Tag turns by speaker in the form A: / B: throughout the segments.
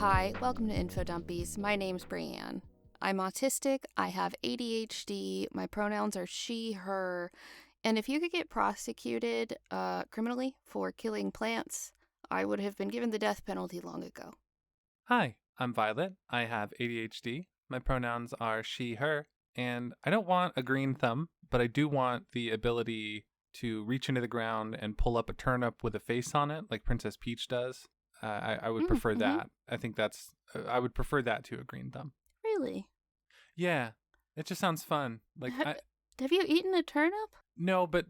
A: Hi, welcome to Infodumpies. My name's Brianne. I'm autistic, I have ADHD, my pronouns are she, her, and if you could get prosecuted criminally for killing plants, I would have been given the death penalty long ago.
B: Hi, I'm Violet. I have ADHD. My pronouns are she, her, and I don't want a green thumb, but I do want the ability to reach into the ground and pull up a turnip with a face on it, like Princess Peach does. I would prefer that. I think I would prefer that to a green thumb.
A: Really?
B: Yeah, it just sounds fun.
A: Have you eaten a turnip?
B: No, but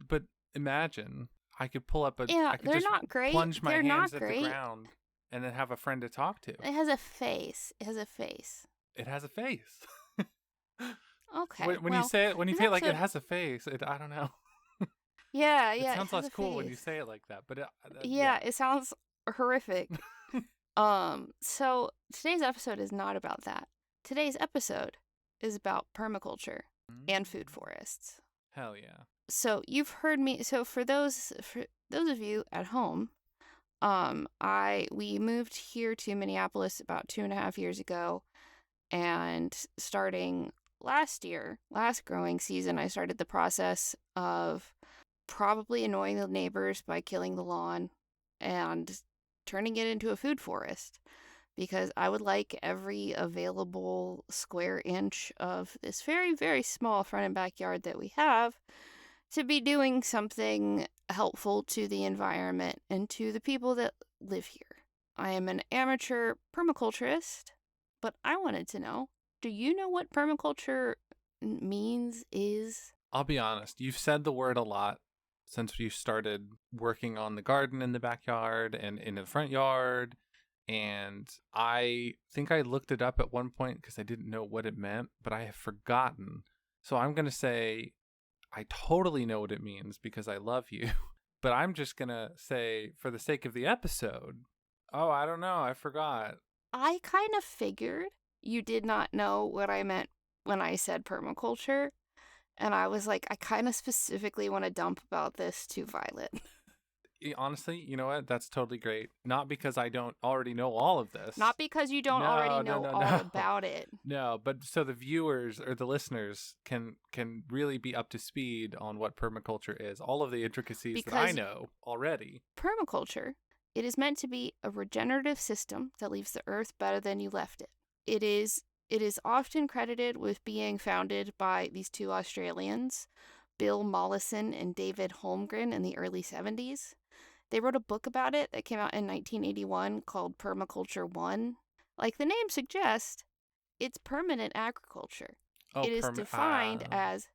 B: imagine I could pull up I could
A: they're
B: just
A: not great.
B: plunge my
A: They're
B: hands
A: not
B: at
A: great.
B: the ground and then have a friend to talk to.
A: It has a face. It has a face.
B: It has a face.
A: Okay.
B: When you say it like it has a face, I don't know.
A: Yeah.
B: It sounds less cool when you
A: face.
B: say it like that. But
A: It sounds horrific. So today's episode is not about that. Today's episode is about permaculture and food forests.
B: Hell yeah.
A: So you've heard me. So for those of you at home, we moved here to Minneapolis about 2.5 years ago, and starting last growing season, I started the process of probably annoying the neighbors by killing the lawn and turning it into a food forest, because I would like every available square inch of this very, very small front and backyard that we have to be doing something helpful to the environment and to the people that live here. I am an amateur permaculturist, but I wanted to know, do you know what permaculture is?
B: I'll be honest, you've said the word a lot since you started working on the garden in the backyard and in the front yard. And I think I looked it up at one point because I didn't know what it meant, but I have forgotten. So I'm going to say I totally know what it means because I love you. But I'm just going to say, for the sake of the episode, I don't know, I forgot.
A: I kind of figured you did not know what I meant when I said permaculture. And I was like, I kind of specifically want to dump about this to Violet.
B: Honestly, you know what? That's totally great. Not because I don't already know all of this.
A: Not because you don't already know all about it.
B: No, but so the viewers or the listeners can really be up to speed on what permaculture is. All of the intricacies that I know already.
A: Permaculture, it is meant to be a regenerative system that leaves the earth better than you left it. It is often credited with being founded by these two Australians, Bill Mollison and David Holmgren, in the early 70s. They wrote a book about it that came out in 1981 called Permaculture 1. Like the name suggests, it's permanent agriculture. It is defined as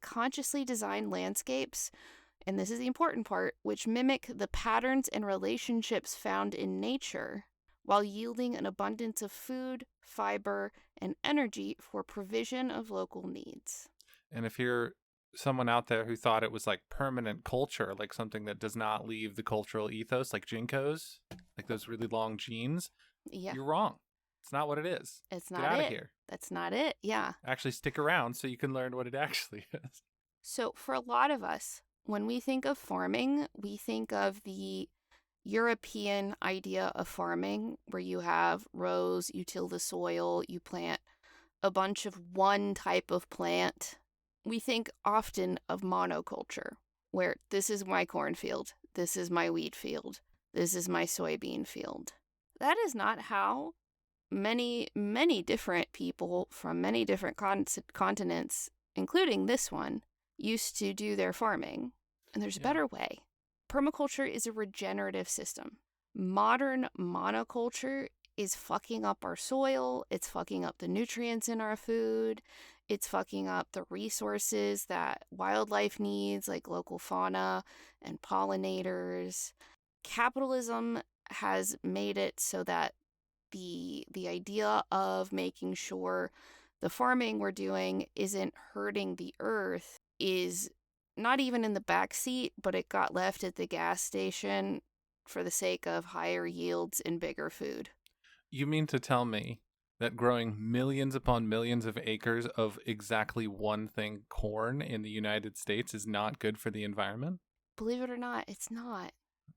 A: consciously designed landscapes, and this is the important part, which mimic the patterns and relationships found in nature, while yielding an abundance of food, fiber, and energy for provision of local needs.
B: And if you're someone out there who thought it was like permanent culture, like something that does not leave the cultural ethos, like Jinkos, like those really long jeans, you're wrong. It's not what it is.
A: It's not
B: Get out of here.
A: That's not it. Yeah.
B: Actually stick around so you can learn what it actually is.
A: So for a lot of us, when we think of farming, we think of the European idea of farming, where you have rows, you till the soil, you plant a bunch of one type of plant. We think often of monoculture, where this is my cornfield, this is my wheat field, this is my soybean field. That is not how many, many different people from many different continents, including this one, used to do their farming. And there's a better way. Permaculture is a regenerative system. Modern monoculture is fucking up our soil. It's fucking up the nutrients in our food. It's fucking up the resources that wildlife needs, like local fauna and pollinators. Capitalism has made it so that the idea of making sure the farming we're doing isn't hurting the earth is not even in the back seat, but it got left at the gas station for the sake of higher yields and bigger food.
B: You mean to tell me that growing millions upon millions of acres of exactly one thing, corn, in the United States is not good for the environment?
A: Believe it or not, it's not.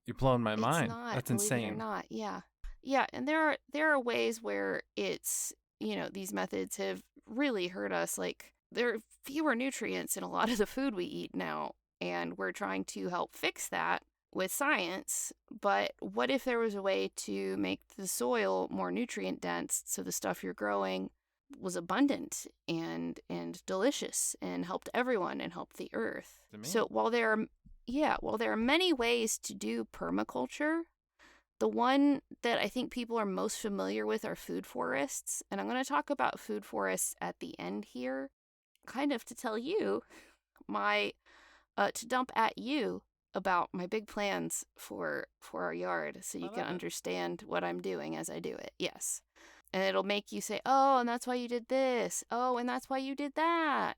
B: You're blowing my
A: It's
B: mind.
A: not,
B: That's
A: believe it or
B: insane.
A: not. Yeah. Yeah, and there are ways where it's, these methods have really hurt us. Like there are fewer nutrients in a lot of the food we eat now, and we're trying to help fix that with science. But what if there was a way to make the soil more nutrient dense so the stuff you're growing was abundant and delicious and helped everyone and helped the earth?
B: To me.
A: So while there are many ways to do permaculture, the one that I think people are most familiar with are food forests. And I'm going to talk about food forests at the end here, kind of to tell you to dump at you about my big plans for our yard so you
B: I
A: can
B: love it.
A: understand what I'm doing as I do it. Yes. And it'll make you say, "Oh, and that's why you did this. Oh, and that's why you did that."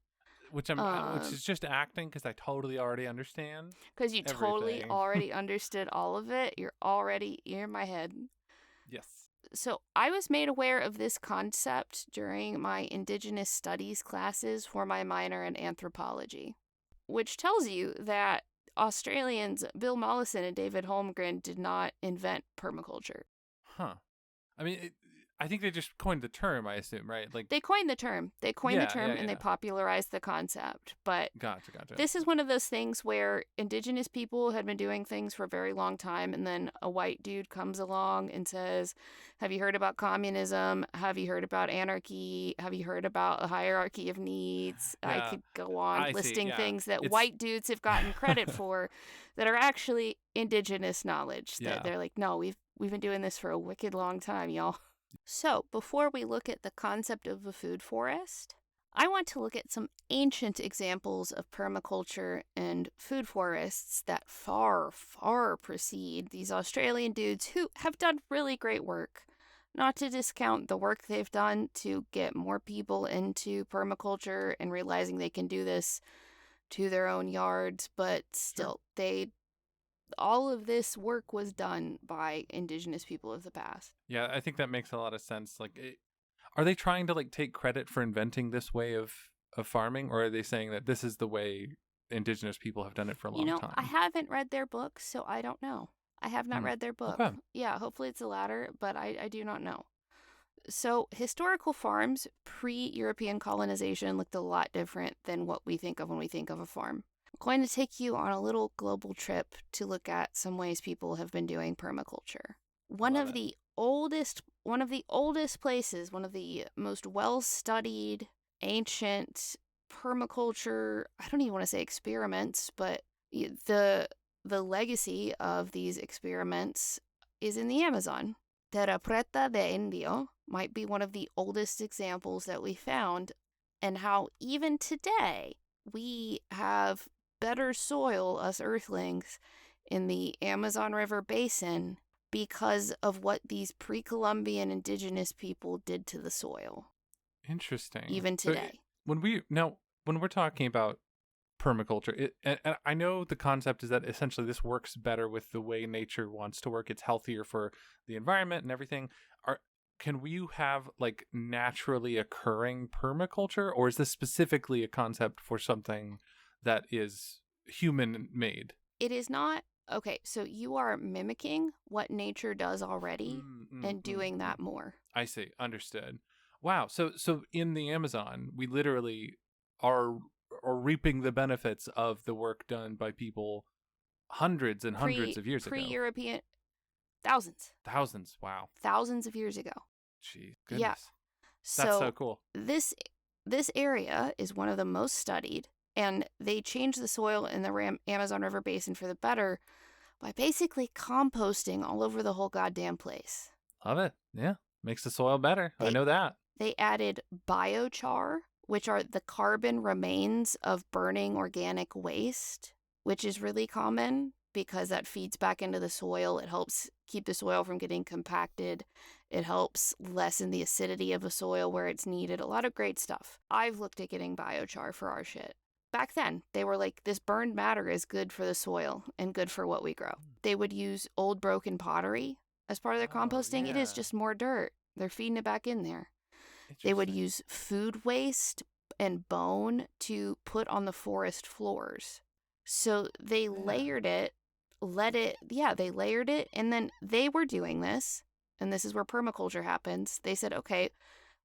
B: Which is just acting because I totally already understand
A: Because you totally
B: everything.
A: already understood all of it. You're in my head.
B: Yes.
A: So I was made aware of this concept during my Indigenous Studies classes for my minor in anthropology, which tells you that Australians Bill Mollison and David Holmgren did not invent permaculture.
B: Huh. I mean, I think they just coined the term, I assume, right? Like,
A: They coined the term.
B: yeah, yeah,
A: And they
B: yeah.
A: popularized the concept. But
B: Gotcha.
A: this is one of those things where indigenous people had been doing things for a very long time, and then a white dude comes along and says, "Have you heard about communism? Have you heard about anarchy? Have you heard about a hierarchy of needs?" I
B: Yeah,
A: could go on
B: I see.
A: listing
B: Yeah,
A: things that
B: it's
A: white dudes have gotten credit for that are actually indigenous knowledge. That
B: yeah.
A: they're like, "No, we've been doing this for a wicked long time, y'all." So, before we look at the concept of a food forest, I want to look at some ancient examples of permaculture and food forests that far, far precede these Australian dudes who have done really great work. Not to discount the work they've done to get more people into permaculture and realizing they can do this to their own yards, but
B: Sure.
A: still, all of this work was done by indigenous people of the past.
B: Yeah, I think that makes a lot of sense. Like, are they trying to like take credit for inventing this way of farming, or are they saying that this is the way indigenous people have done it for a long
A: I
B: time?
A: haven't read their book, so I don't know. I have not
B: Hmm.
A: read their book.
B: Okay.
A: Yeah, hopefully it's the latter, but I do not know. So, historical farms pre European colonization looked a lot different than what we think of when we think of a farm. I'm going to take you on a little global trip to look at some ways people have been doing permaculture.
B: I love it.
A: One of the oldest places, one of the most well-studied ancient permaculture, I don't even want to say experiments, but the legacy of these experiments is in the Amazon. Terra Preta de Indio might be one of the oldest examples that we found, and how even today we have better soil, us earthlings, in the Amazon River basin because of what these pre Columbian indigenous people did to the soil,
B: Interesting.
A: even
B: So
A: today.
B: when we're talking about permaculture, and I know the concept is that essentially this works better with the way nature wants to work. It's healthier for the environment and everything. Can we have like naturally occurring permaculture, or is this specifically a concept for something that is human made?
A: It is not. Okay, so you are mimicking what nature does already and doing that more.
B: I see. Understood. Wow. So in the Amazon, we literally are are reaping the benefits of the work done by people hundreds and hundreds of years
A: Pre
B: ago.
A: European, thousands,
B: Thousands. Wow.
A: thousands of years ago.
B: Jeez.
A: Yeah.
B: Goodness. That's so
A: So
B: cool.
A: this area is one of the most studied, and they changed the soil in the Amazon River basin for the better by basically composting all over the whole goddamn place.
B: Love it. Yeah. Makes the soil better. I
A: They
B: know that.
A: they added biochar, which are the carbon remains of burning organic waste, which is really common because that feeds back into the soil. It helps keep the soil from getting compacted. It helps lessen the acidity of the soil where it's needed. A lot of great stuff. I've looked at getting biochar for our shit. Back then, they were like, this burned matter is good for the soil and good for what we grow. They would use old broken pottery as part of their
B: Oh,
A: composting. It is
B: yeah.
A: just more dirt. They're feeding it back in there. They would
B: Interesting.
A: use food waste and bone to put on the forest floors. So they
B: Yeah.
A: layered it they layered it, and then they were doing this, and this is where permaculture happens. They said, okay,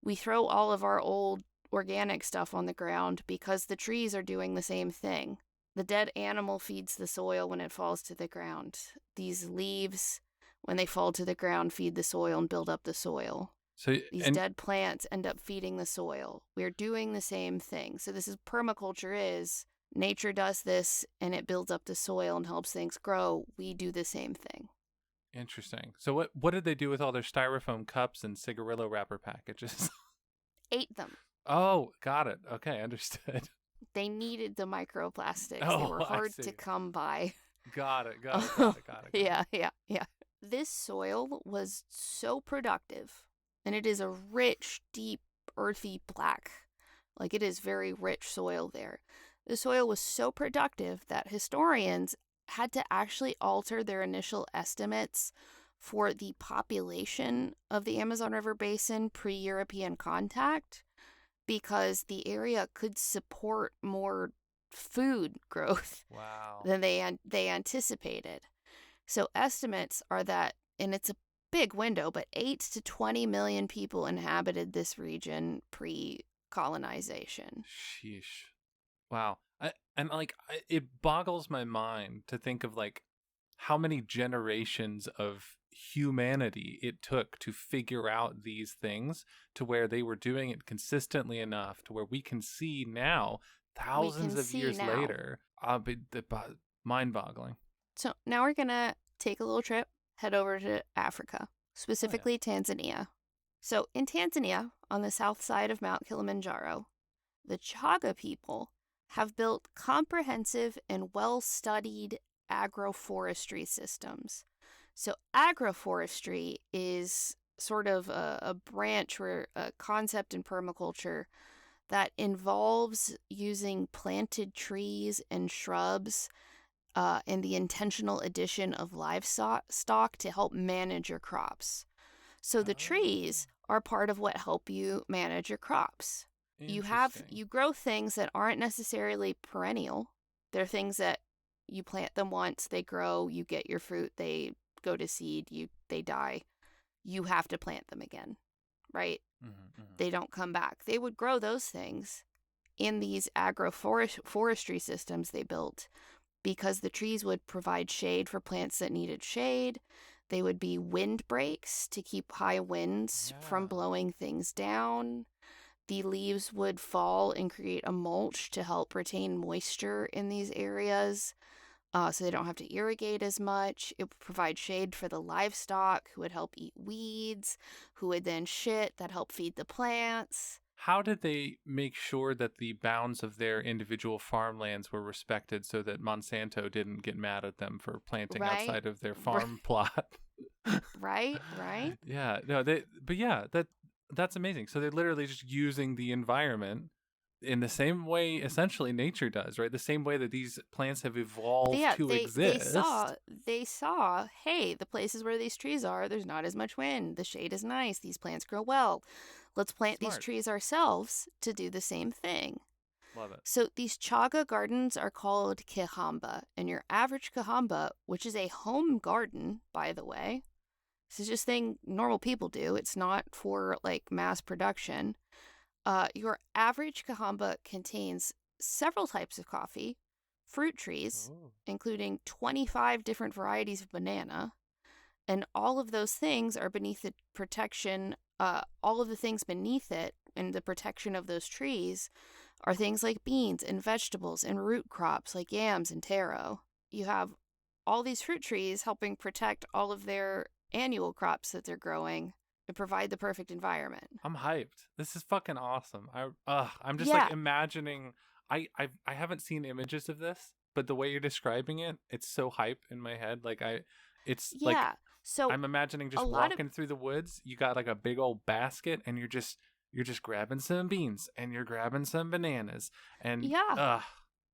A: we throw all of our old organic stuff on the ground because the trees are doing the same thing. The dead animal feeds the soil when it falls to the ground. These leaves, when they fall to the ground, feed the soil and build up the soil.
B: So
A: These dead plants end up feeding the soil. We're doing the same thing. So this is permaculture is nature does this and it builds up the soil and helps things grow. We do the same thing.
B: interesting. So what did they do with all their styrofoam cups and cigarillo wrapper packages?
A: Ate them.
B: Oh, got it. Okay, understood.
A: They needed the microplastics. They
B: Oh,
A: were
B: I
A: hard
B: see.
A: to come by.
B: Got it.
A: Yeah. This soil was so productive, and it is a rich, deep, earthy black. Like, it is very rich soil there. The soil was so productive that historians had to actually alter their initial estimates for the population of the Amazon River Basin pre-European contact, because the area could support more food growth
B: Wow.
A: than they anticipated. So estimates are that, and it's a big window, but 8 to 20 million people inhabited this region pre-colonization.
B: Sheesh. Wow. It boggles my mind to think of like how many generations of humanity it took to figure out these things to where they were doing it consistently enough to where we can see now, thousands of years later. Mind-boggling.
A: So now we're going to take a little trip, head over to Africa, specifically Tanzania. So in Tanzania, on the south side of Mount Kilimanjaro, the Chaga people have built comprehensive and well-studied agroforestry systems. So agroforestry is sort of a branch or a concept in permaculture that involves using planted trees and shrubs and the intentional addition of livestock to help manage your crops. So the trees are part of what help you manage your crops. You grow things that aren't necessarily perennial. They're things that you plant them once, they grow, you get your fruit, they go to seed, they die. You have to plant them again, right? They don't come back. They would grow those things in these agroforestry systems they built because the trees would provide shade for plants that needed shade. They would be windbreaks to keep high winds from blowing things down. The leaves would fall and create a mulch to help retain moisture in these areas, so they don't have to irrigate as much. It would provide shade for the livestock, who would help eat weeds, who would then shit that help feed the plants.
B: How did they make sure that the bounds of their individual farmlands were respected so that Monsanto didn't get mad at them for planting outside of their farm plot?
A: Right.
B: Yeah, no, that's amazing. So they're literally just using the environment in the same way essentially nature does, right? The same way that these plants have evolved to exist.
A: They saw, hey, the places where these trees are, there's not as much wind. The shade is nice. These plants grow well. Let's plant these trees ourselves to do the same thing.
B: Love it.
A: So these chaga gardens are called kihamba, and your average kihamba, which is a home garden, by the way, this is just a thing normal people do. It's not for like mass production. Your average kihamba contains several types of coffee, fruit trees, including 25 different varieties of banana, and all of those things are beneath the protection. All of the things beneath it and the protection of those trees are things like beans and vegetables and root crops like yams and taro. You have all these fruit trees helping protect all of their annual crops that they're growing and provide the perfect environment.
B: I'm hyped. This is fucking awesome. I'm just like imagining. I haven't seen images of this, but the way you're describing it, it's so hype in my head. So I'm imagining just walking through the woods. You got like a big old basket, and you're just grabbing some beans and you're grabbing some bananas, and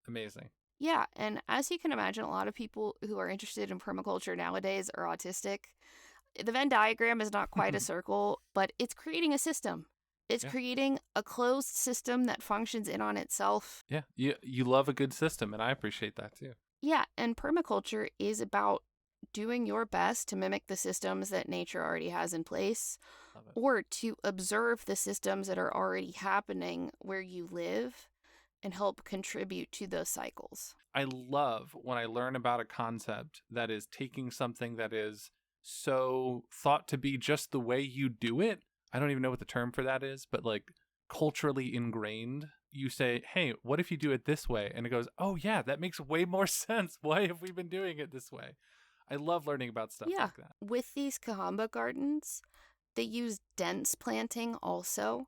B: amazing.
A: Yeah, and as you can imagine, a lot of people who are interested in permaculture nowadays are autistic. The Venn diagram is not quite a circle, but it's creating a system. It's creating a closed system that functions in on itself.
B: Yeah, you love a good system, and I appreciate that too.
A: Yeah, and permaculture is about doing your best to mimic the systems that nature already has in place,
B: Love it.
A: or to observe the systems that are already happening where you live and help contribute to those cycles.
B: I love when I learn about a concept that is taking something that is so thought to be just the way you do it. I don't even know what the term for that is, but like culturally ingrained. You say, hey, what if you do it this way? And it goes, oh, yeah, that makes way more sense. Why have we been doing it this way? I love learning about stuff
A: Yeah,
B: like that.
A: with these Kahamba gardens, they use dense planting also.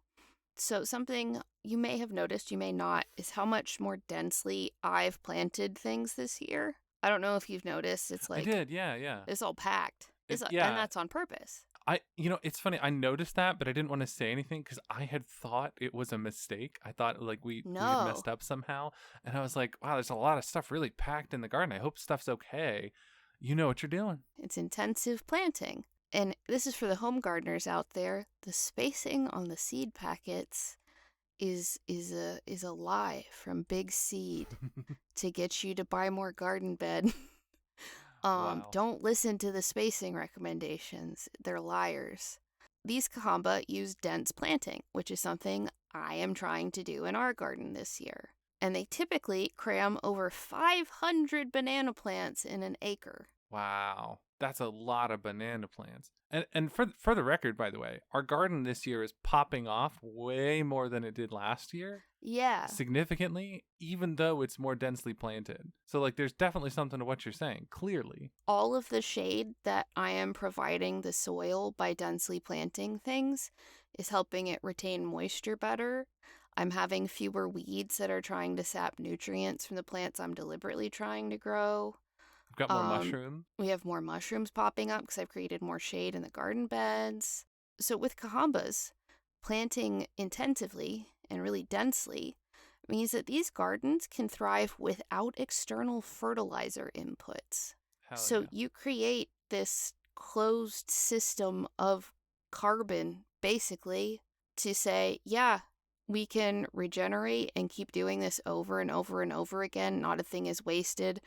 A: So, something you may have noticed, you may not, is how much more densely I've planted things this year. I don't know if you've noticed. It's
B: I
A: like,
B: did. Yeah. Yeah.
A: it's all packed. And
B: Yeah.
A: that's on purpose.
B: It's funny. I noticed that, but I didn't want to say anything because I had thought it was a mistake. I thought like we had
A: No,
B: messed up somehow, and I was like, wow, there's a lot of stuff really packed in the garden. I hope stuff's okay. You know what you're doing.
A: it's intensive planting. And this is for the home gardeners out there. The spacing on the seed packets is a lie from Big Seed to get you to buy more garden bed.
B: Wow.
A: Don't listen to the spacing recommendations. They're liars. These Kahamba use dense planting, which is something I am trying to do in our garden this year. And they typically cram over 500 banana plants in an acre.
B: Wow. That's a lot of banana plants. And for the record, by the way, our garden this year is popping off way more than it did last year.
A: Yeah,
B: Significantly, even though it's more densely planted. So like there's definitely something to what you're saying, clearly.
A: all of the shade that I am providing the soil by densely planting things is helping it retain moisture better. I'm having fewer weeds that are trying to sap nutrients from the plants I'm deliberately trying to grow.
B: We've got more
A: Um,
B: mushroom.
A: we have more mushrooms popping up because I've created more shade in the garden beds. So with Kahambas, planting intensively and really densely means that these gardens can thrive without external fertilizer inputs.
B: Hell
A: So
B: yeah.
A: you create this closed system of carbon, basically, to say, yeah, we can regenerate and keep doing this over and over and over again. Not a thing is wasted.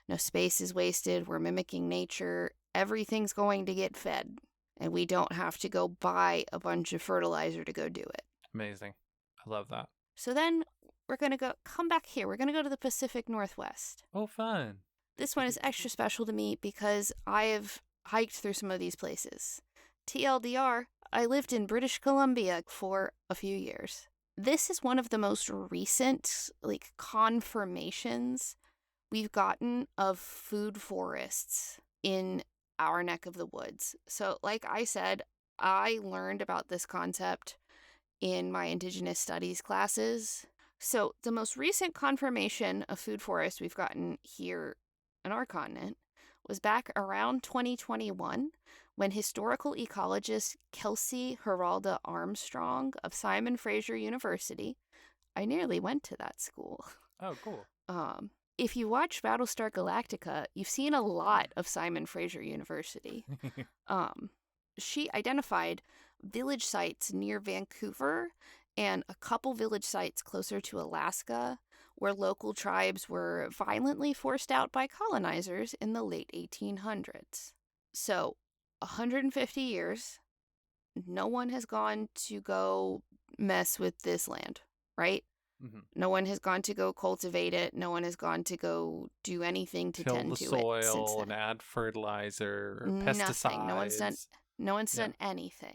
A: No space is wasted. We're mimicking nature. Everything's going to get fed. And we don't have to go buy a bunch of fertilizer to go do it.
B: Amazing. I love that.
A: So then we're going to come back here. We're going to go to the Pacific Northwest.
B: Oh, fun.
A: This one is extra special to me because I have hiked through some of these places. TLDR, I lived in British Columbia for a few years. This is one of the most recent confirmations we've gotten of food forests in our neck of the woods. So like I said, I learned about this concept in my Indigenous Studies classes. So the most recent confirmation of food forest we've gotten here in our continent was back around 2021 when historical ecologist Kelsey Geralda Armstrong of Simon Fraser University, I nearly went to that school.
B: Oh, cool.
A: If you watch Battlestar Galactica, you've seen a lot of Simon Fraser University. She identified village sites near Vancouver and a couple village sites closer to Alaska where local tribes were violently forced out by colonizers in the late 1800s. So, 150 years, no one has gone to go mess with this land, right?
B: Mm-hmm.
A: No one has gone to go cultivate it. No one has gone to go do anything to
B: Till
A: tend
B: the
A: to it since
B: soil
A: then.
B: and add fertilizer or
A: Nothing.
B: pesticides.
A: No one's done anything.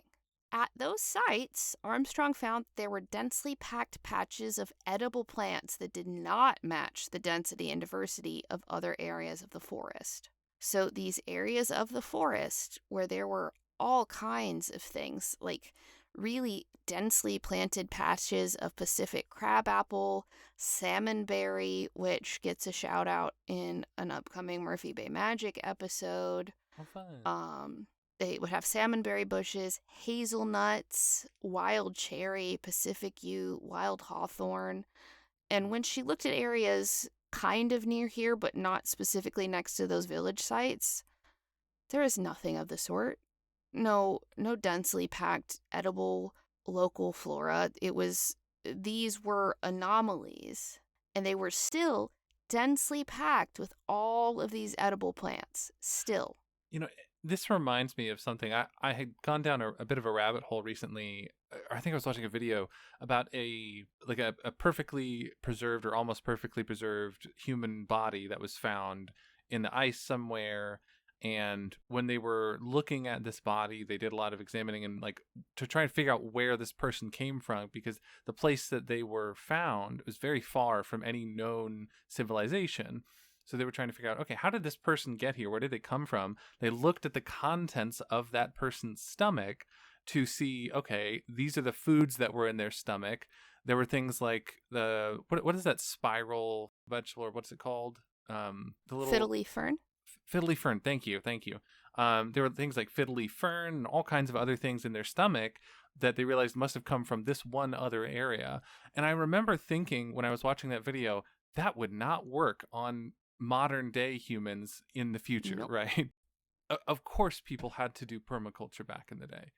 A: At those sites, Armstrong found there were densely packed patches of edible plants that did not match the density and diversity of other areas of the forest. So these areas of the forest where there were all kinds of things, like really densely planted patches of Pacific crabapple, salmonberry, which gets a shout out in an upcoming Murphy Bay Magic episode.
B: Oh, fun.
A: They would have salmonberry bushes, hazelnuts, wild cherry, Pacific yew, wild hawthorn. And when she looked at areas kind of near here, but not specifically next to those village sites, there is nothing of the sort. No densely packed edible local flora. These were anomalies, and they were still densely packed with all of these edible plants still.
B: You know, this reminds me of something. I had gone down a bit of a rabbit hole recently. I think I was watching a video about a perfectly preserved or almost perfectly preserved human body that was found in the ice somewhere. And when they were looking at this body, they did a lot of examining and like to try and figure out where this person came from, because the place that they were found was very far from any known civilization. So they were trying to figure out, okay, how did this person get here? Where did they come from? They looked at the contents of that person's stomach to see, okay, these are the foods that were in their stomach. There were things like what is that spiral vegetable, or what's it called? The little
A: Fiddle leaf fern.
B: fiddle leaf fern. Thank you. There were things like fiddle leaf fern and all kinds of other things in their stomach that they realized must have come from this one other area. And I remember thinking when I was watching that video, that would not work on modern day humans in the future,
A: Nope.
B: right? Of course, people had to do permaculture back in the day.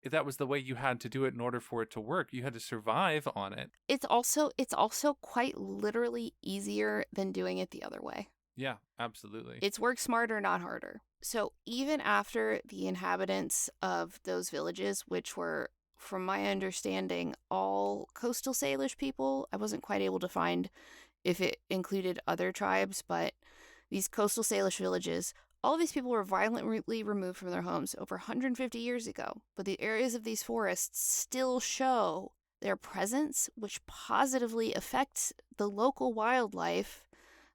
B: That was the way you had to do it in order for it to work. You had to survive on it.
A: It's also quite literally easier than doing it the other way.
B: Yeah, absolutely.
A: It's work smarter, not harder. So even after the inhabitants of those villages, which were, from my understanding, all coastal Salish people, I wasn't quite able to find if it included other tribes, but these coastal Salish villages, all of these people were violently removed from their homes over 150 years ago, but the areas of these forests still show their presence, which positively affects the local wildlife,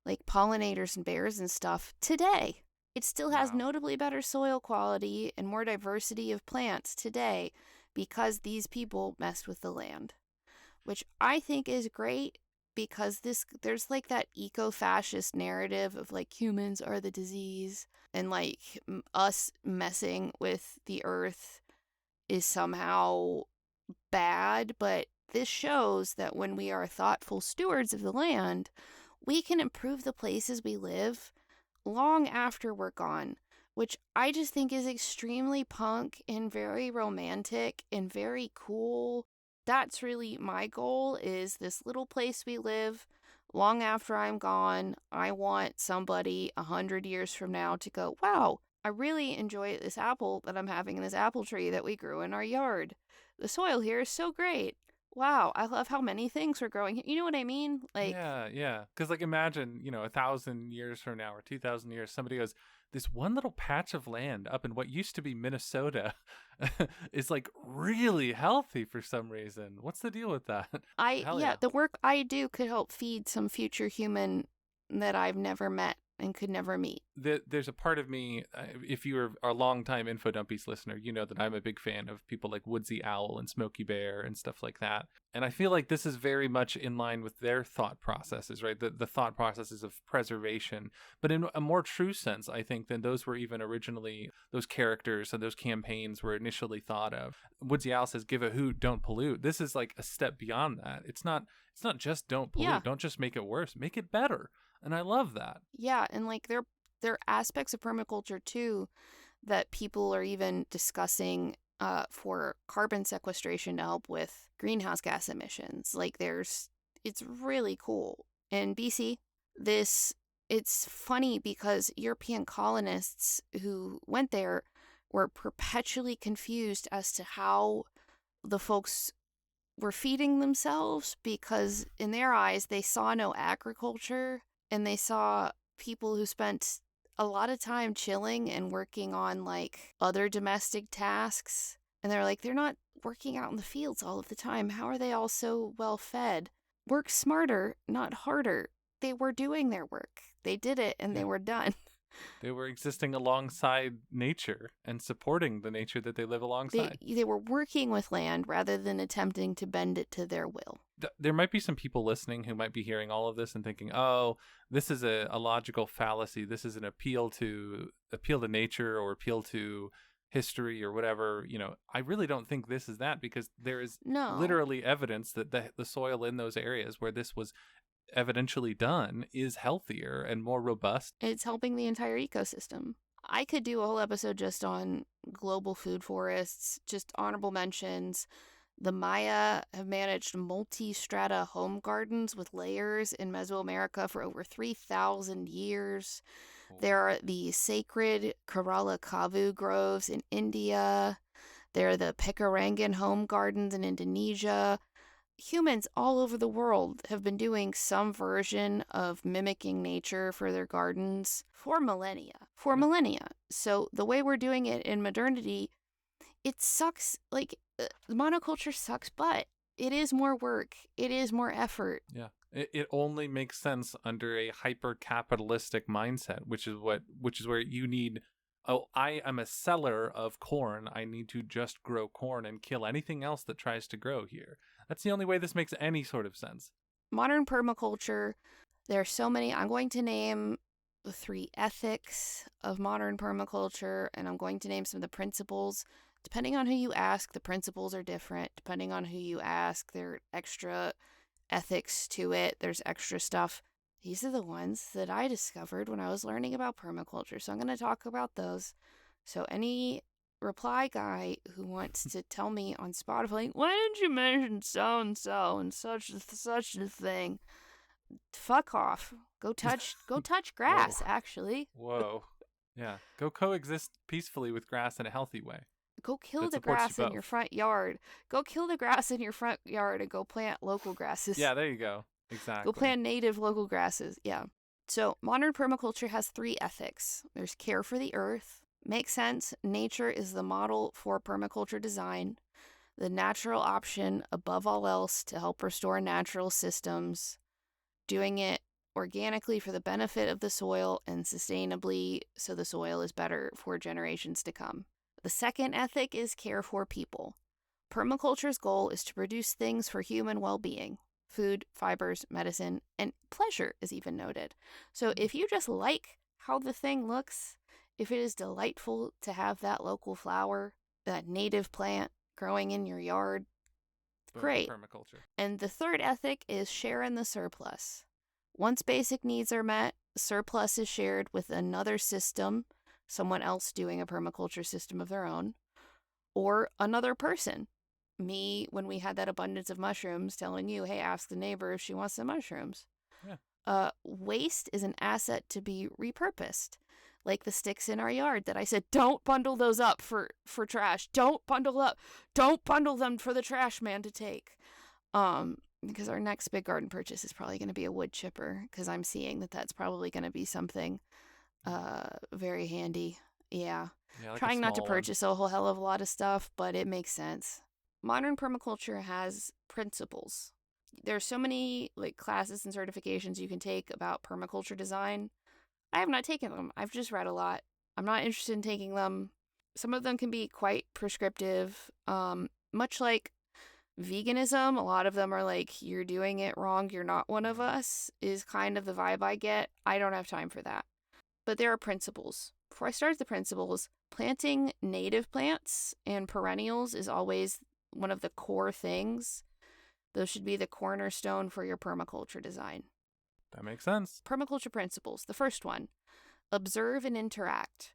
A: like pollinators and bears and stuff, today. It still has
B: Wow.
A: notably better soil quality and more diversity of plants today because these people messed with the land, which I think is great, because there's like that eco-fascist narrative of like humans are the disease, and like us messing with the earth is somehow bad. But this shows that when we are thoughtful stewards of the land, we can improve the places we live long after we're gone, which I just think is extremely punk and very romantic and very cool. That's really my goal, is this little place we live. Long after I'm gone, I want somebody 100 years from now to go, wow, I really enjoy this apple that I'm having in this apple tree that we grew in our yard. The soil here is so great. Wow, I love how many things are growing here. You know what I mean? Like,
B: Yeah, yeah. Because like imagine, 1,000 years from now or 2,000 years, somebody goes, this one little patch of land up in what used to be Minnesota is like really healthy for some reason. What's the deal with that? Hell yeah.
A: the work I do could help feed some future human that I've never met and could never meet.
B: There's a part of me, if you're a longtime Infodumpies listener, you know that I'm a big fan of people like Woodsy Owl and Smokey Bear and stuff like that. And I feel like this is very much in line with their thought processes, right? The thought processes of preservation, but in a more true sense, I think, than those were even originally, those characters and those campaigns were initially thought of. Woodsy Owl says, give a hoot, don't pollute. This is like a step beyond that. It's not just don't pollute.
A: Yeah.
B: Don't just make it worse. Make it better. And I love that.
A: Yeah, and like there are aspects of permaculture too that people are even discussing for carbon sequestration to help with greenhouse gas emissions. Like it's really cool. In BC, it's funny because European colonists who went there were perpetually confused as to how the folks were feeding themselves, because in their eyes they saw no agriculture, and they saw people who spent a lot of time chilling and working on like other domestic tasks, and they're like, they're not working out in the fields all of the time. How are they all so well fed? Work smarter, not harder. They were doing their work. They did it and
B: Yeah.
A: they were done.
B: They were existing alongside nature and supporting the nature that they live alongside.
A: They were working with land rather than attempting to bend it to their will.
B: There might be some people listening who might be hearing all of this and thinking, oh, this is a logical fallacy. This is an appeal to nature or appeal to history or whatever. I really don't think this is that, because there is
A: No.
B: literally evidence that the soil in those areas where this was evidentially done is healthier and more robust.
A: It's helping the entire ecosystem. I could do a whole episode just on global food forests, just honorable mentions. The Maya have managed multi-strata home gardens with layers in Mesoamerica for over 3,000 years.
B: Cool.
A: There are the sacred Kerala Kavu groves in India. There are the Pekarangan home gardens in Indonesia. Humans all over the world have been doing some version of mimicking nature for their gardens for millennia. For
B: Yeah.
A: millennia. So the way we're doing it in modernity, it sucks. Like, monoculture sucks, but it is more work. It is more effort.
B: Yeah. It only makes sense under a hyper capitalistic mindset, which is where you need, oh, I am a seller of corn. I need to just grow corn and kill anything else that tries to grow here. That's the only way this makes any sort of sense.
A: Modern permaculture, there are so many. I'm going to name the 3 ethics of modern permaculture, and I'm going to name some of the principles. Depending on who you ask, the principles are different. Depending on who you ask, there are extra ethics to it. There's extra stuff. These are the ones that I discovered when I was learning about permaculture. So I'm going to talk about those. So any reply guy who wants to tell me on Spotify, like, why didn't you mention so and so and such a thing? Fuck off. Go touch grass,
B: Whoa.
A: actually.
B: Whoa. Yeah. Go coexist peacefully with grass in a healthy way.
A: Go kill
B: That
A: the
B: supports you
A: grass in your
B: both.
A: front yard. Go kill the grass in your front yard and go plant local grasses.
B: Yeah, there you go.
A: Go
B: Exactly.
A: plant native local grasses. Yeah. So, modern permaculture has 3 ethics. There's care for the earth. Makes sense. Nature is the model for permaculture design. The natural option above all else to help restore natural systems. Doing it organically for the benefit of the soil and sustainably so the soil is better for generations to come. The second ethic is care for people. Permaculture's goal is to produce things for human well-being. Food, fibers, medicine, and pleasure is even noted. So if you just like how the thing looks, if it is delightful to have that local flower, that native plant growing in your yard,
B: Boom,
A: great.
B: Permaculture.
A: And the third ethic is share in the surplus. Once basic needs are met, surplus is shared with another system, someone else doing a permaculture system of their own, or another person. Me, when we had that abundance of mushrooms, telling you, hey, ask the neighbor if she wants some mushrooms.
B: Yeah.
A: Waste is an asset to be repurposed. Like the sticks in our yard that I said, don't bundle those up for trash. Don't bundle up. Don't bundle them for the trash man to take. Because our next big garden purchase is probably going to be a wood chipper, because I'm seeing that that's probably going to be something very handy. Yeah.
B: Like
A: Trying not to
B: small one.
A: purchase a whole hell of a lot of stuff, but it makes sense. Modern permaculture has principles. There's so many like classes and certifications you can take about permaculture design. I have not taken them. I've just read a lot. I'm not interested in taking them. Some of them can be quite prescriptive. Much like veganism, a lot of them are like, you're doing it wrong, you're not one of us, is kind of the vibe I get. I don't have time for that. But there are principles. Before I start the principles, planting native plants and perennials is always one of the core things. Those should be the cornerstone for your permaculture design.
B: That makes sense.
A: Permaculture principles. The first one, observe and interact.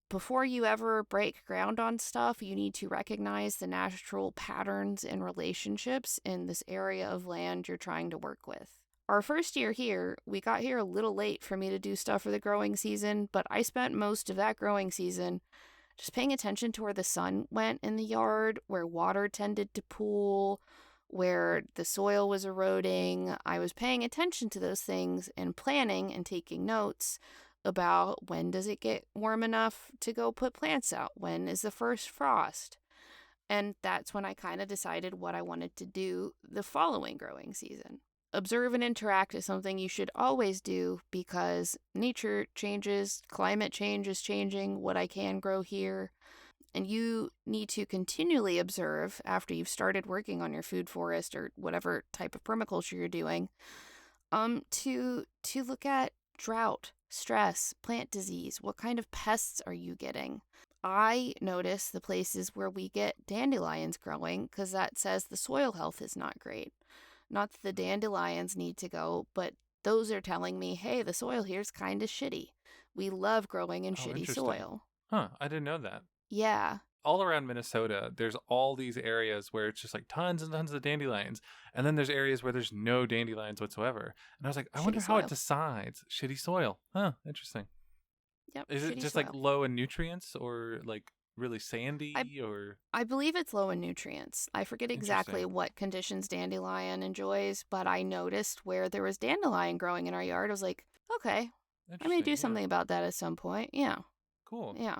A: Before you ever break ground on stuff, you need to recognize the natural patterns and relationships in this area of land you're trying to work with. Our first year here, we got here a little late for me to do stuff for the growing season, but I spent most of that growing season just paying attention to where the sun went in the yard, where water tended to pool, where the soil was eroding. I was paying attention to those things and planning and taking notes about when does it get warm enough to go put plants out? When is the first frost? And that's when I kind of decided what I wanted to do the following growing season. Observe and interact is something you should always do because nature changes, climate change is changing what I can grow here. And you need to continually observe after you've started working on your food forest or whatever type of permaculture you're doing, to look at drought, stress, plant disease. What kind of pests are you getting? I notice the places where we get dandelions growing because that says the soil health is not great. Not that the dandelions need to go, but those are telling me, hey, the soil here's kind of shitty. We love growing in shitty soil.
B: Huh, I didn't know that.
A: Yeah.
B: all around Minnesota, there's all these areas where it's just like tons and tons of dandelions. And then there's areas where there's no dandelions whatsoever. And I was like, I wonder
A: Shitty
B: how it
A: soil.
B: decides. Shitty soil. Huh, interesting.
A: Yep,
B: Is it
A: shitty
B: just
A: soil.
B: like low in nutrients or like really
A: I
B: sandy or
A: I believe it's low in nutrients. I forget exactly
B: interesting?
A: what conditions dandelion enjoys, but I noticed where there was dandelion growing in our yard. I was like, okay, I may do
B: Interesting. Yeah.
A: something about that at some point. Yeah,
B: Cool.
A: yeah.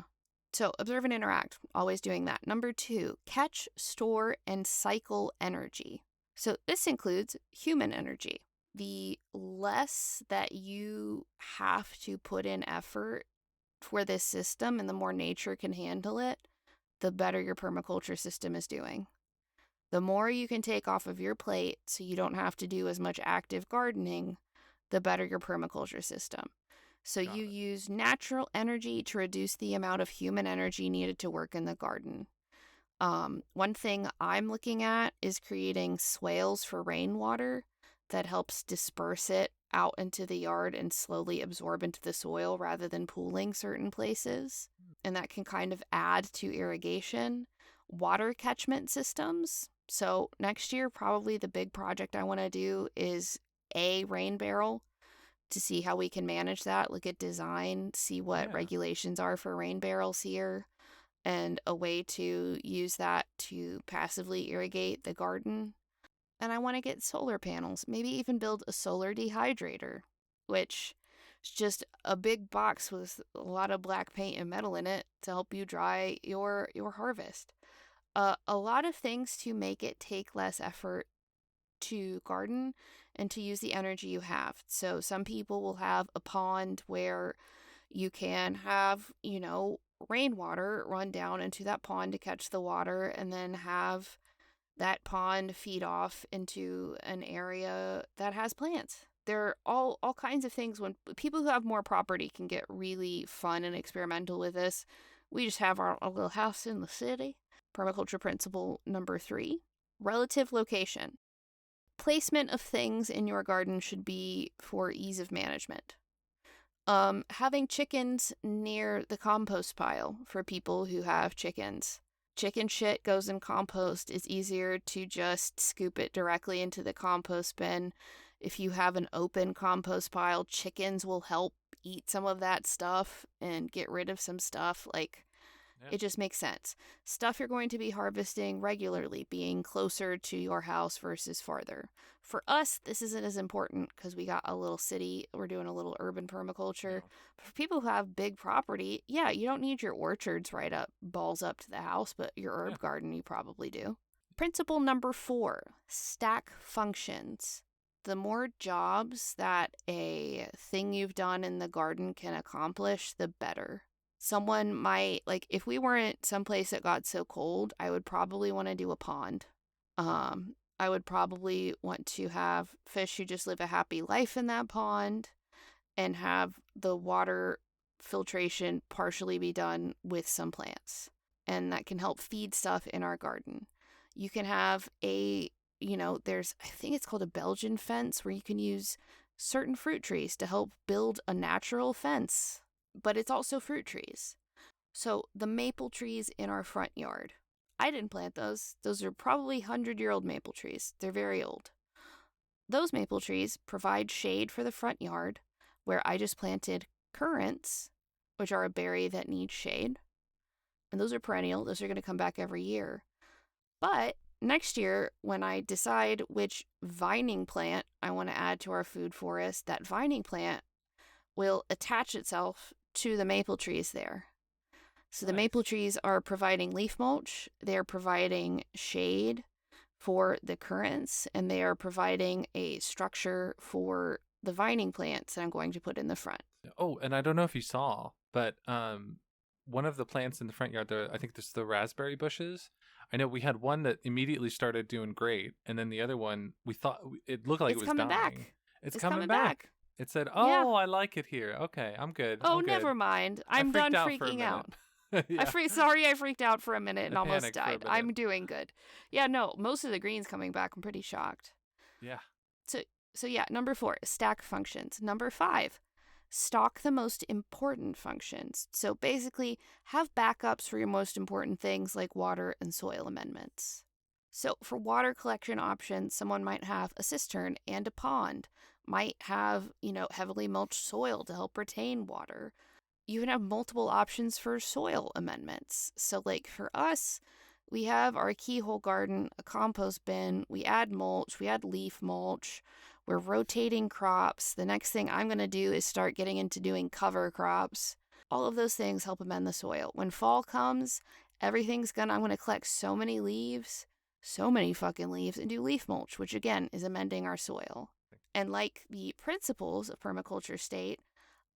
A: So observe and interact, always doing that. Number 2, catch, store, and cycle energy. So this includes human energy. The less that you have to put in effort for this system and the more nature can handle it, the better your permaculture system is doing. The more you can take off of your plate so you don't have to do as much active gardening, the better your permaculture system. So
B: Got
A: you
B: it.
A: use natural energy to reduce the amount of human energy needed to work in the garden. One thing I'm looking at is creating swales for rainwater that helps disperse it out into the yard and slowly absorb into the soil rather than pooling certain places. And that can kind of add to irrigation. Water catchment systems. So next year, probably the big project I want to do is a rain barrel to see how we can manage that. Look at design, see what
B: Yeah.
A: regulations are for rain barrels here, and a way to use that to passively irrigate the garden. And I want to get solar panels, maybe even build a solar dehydrator, which is just a big box with a lot of black paint and metal in it to help you dry your harvest. A lot of things to make it take less effort to garden and to use the energy you have. So some people will have a pond where you can have, rainwater run down into that pond to catch the water and then have that pond feed off into an area that has plants. There are all kinds of things. When people who have more property can get really fun and experimental with this. We just have our little house in the city. Permaculture principle number 3, relative location. Placement of things in your garden should be for ease of management. Having chickens near the compost pile for people who have chickens. Chicken shit goes in compost. It's easier to just scoop it directly into the compost bin. If you have an open compost pile, chickens will help eat some of that stuff and get rid of some stuff. Like,
B: Yeah.
A: it just makes sense. Stuff you're going to be harvesting regularly, being closer to your house versus farther. For us, this isn't as important because we got a little city. We're doing a little urban permaculture.
B: Yeah.
A: For people who have big property, yeah, you don't need your orchards right up, balls up to the house, but your herb
B: Yeah.
A: garden, you probably do. Principle number 4, stack functions. The more jobs that a thing you've done in the garden can accomplish, the better. Someone might, like, if we weren't someplace that got so cold, I would probably want to do a pond. I would probably want to have fish who just live a happy life in that pond and have the water filtration partially be done with some plants. And that can help feed stuff in our garden. You can have there's, I think it's called a Belgian fence, where you can use certain fruit trees to help build a natural fence, but it's also fruit trees. So the maple trees in our front yard, I didn't plant those. Those are probably 100-year-old maple trees. They're very old. Those maple trees provide shade for the front yard, where I just planted currants, which are a berry that needs shade. And those are perennial. Those are going to come back every year. But next year, when I decide which vining plant I want to add to our food forest, that vining plant will attach itself to the maple trees there. So the
B: Nice.
A: maple trees are providing leaf mulch, they're providing shade for the currants, and they are providing a structure for the vining plants that I'm going to put in the front.
B: Oh, and I don't know if you saw, but one of the plants in the front yard, I think this is the raspberry bushes. I know we had one that immediately started doing great, and then the other one, we thought it looked like
A: It's
B: it was
A: coming
B: dying.
A: back.
B: It's
A: It's
B: coming
A: coming
B: back.
A: back.
B: It said,
A: Yeah.
B: "Oh, I like it here. Okay, I'm good.
A: Oh,
B: I'm good."
A: never mind.
B: I
A: I'm
B: freaked
A: done
B: out for a
A: freaking
B: minute.
A: out.
B: Yeah.
A: Sorry, I freaked out for a minute and
B: I
A: almost
B: panicked for a
A: died.
B: minute.
A: I'm doing good. Yeah, no, most of the green's coming back. I'm pretty shocked.
B: Yeah.
A: So yeah, number 4, stack functions. Number 5, Stock the most important functions. So basically, have backups for your most important things like water and soil amendments. So for water collection options, someone might have a cistern and a pond, might have, heavily mulched soil to help retain water. You can have multiple options for soil amendments. So, like for us, we have our keyhole garden, a compost bin, we add mulch, we add leaf mulch, we're rotating crops. The next thing I'm going to do is start getting into doing cover crops. All of those things help amend the soil. When fall comes, I'm going to collect so many leaves, so many fucking leaves, and do leaf mulch, which again is amending our soil. And like the principles of permaculture state,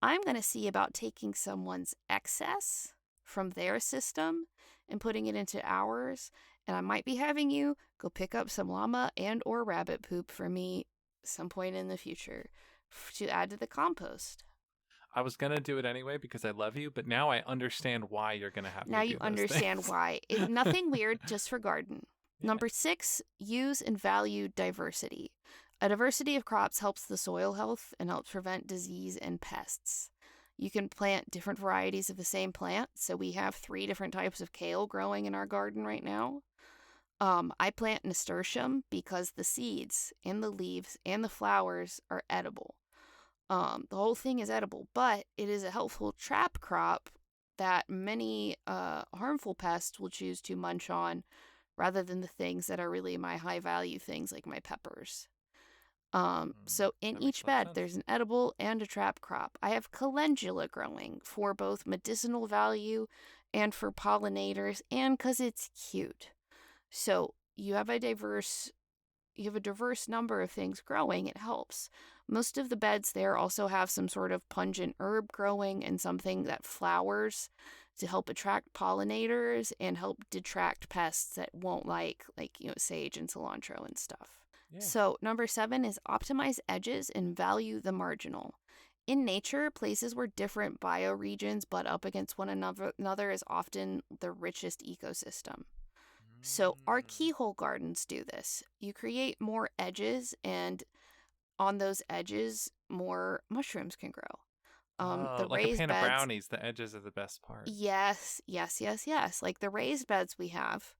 A: I'm going to see about taking someone's excess from their system and putting it into ours. And I might be having you go pick up some llama and or rabbit poop for me some point in the future to add to the compost.
B: I was going to do it anyway because I love you, but now I understand why you're going to have
A: now
B: me do
A: you
B: those
A: understand
B: things.
A: why. Nothing weird, just for garden.
B: Yeah.
A: Number 6, use and value diversity. A diversity of crops helps the soil health and helps prevent disease and pests. You can plant different varieties of the same plant. So we have 3 different types of kale growing in our garden right now. I plant nasturtium because the seeds and the leaves and the flowers are edible. The whole thing is edible, but it is a helpful trap crop that many harmful pests will choose to munch on rather than the things that are really my high value things like my peppers. So in each bed, there's an edible and a trap crop. I have calendula growing for both medicinal value and for pollinators and because it's cute. So you have a diverse number of things growing. It helps. Most of the beds there also have some sort of pungent herb growing and something that flowers to help attract pollinators and help detract pests that won't like sage and cilantro and stuff. Yeah. So number 7 is optimize edges and value the marginal. In nature, places where different bioregions butt up against one another is often the richest ecosystem. So our keyhole gardens do this. You create more edges, and on those edges, more mushrooms can grow. The
B: like
A: raised
B: a pan
A: beds,
B: of brownies, the edges are the best part.
A: Yes. Like the raised beds we have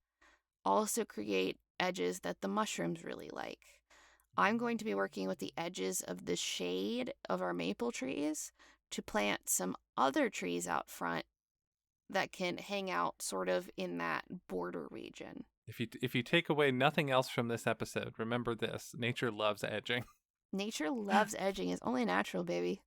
A: also create edges that the mushrooms really like. I'm going to be working with the edges of the shade of our maple trees to plant some other trees out front that can hang out sort of in that border region.
B: If you take away nothing else from this episode, remember this: nature loves edging.
A: Nature loves edging. It's only natural, baby.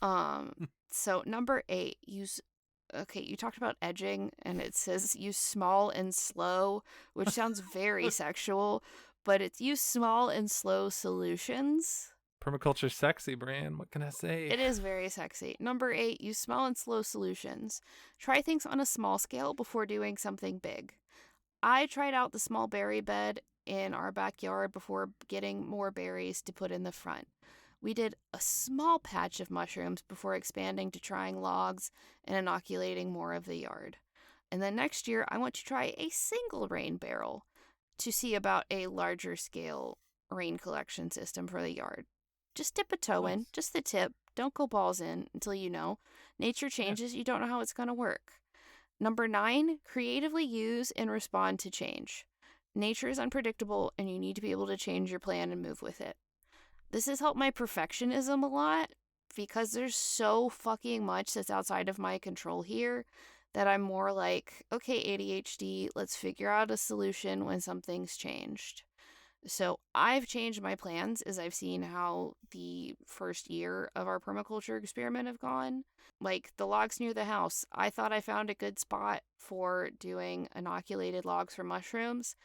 A: So number 8, you talked about edging, and it says use small and slow, which sounds very sexual, but it's use small and slow solutions.
B: Permaculture's sexy, Brianne. What can I say?
A: It is very sexy. Number 8, use small and slow solutions. Try things on a small scale before doing something big. I tried out the small berry bed in our backyard before getting more berries to put in the front. We did a small patch of mushrooms before expanding to trying logs and inoculating more of the yard. And then next year, I want to try a single rain barrel to see about a larger scale rain collection system for the yard. Just dip a toe in, just the tip. Don't go balls in until you know. Nature changes, you don't know how it's going to work. Number 9, creatively use and respond to change. Nature is unpredictable, and you need to be able to change your plan and move with it. This has helped my perfectionism a lot because there's so fucking much that's outside of my control here that I'm more like, okay, ADHD, let's figure out a solution when something's changed. So I've changed my plans as I've seen how the first year of our permaculture experiment have gone. Like the logs near the house, I thought I found a good spot for doing inoculated logs for mushrooms.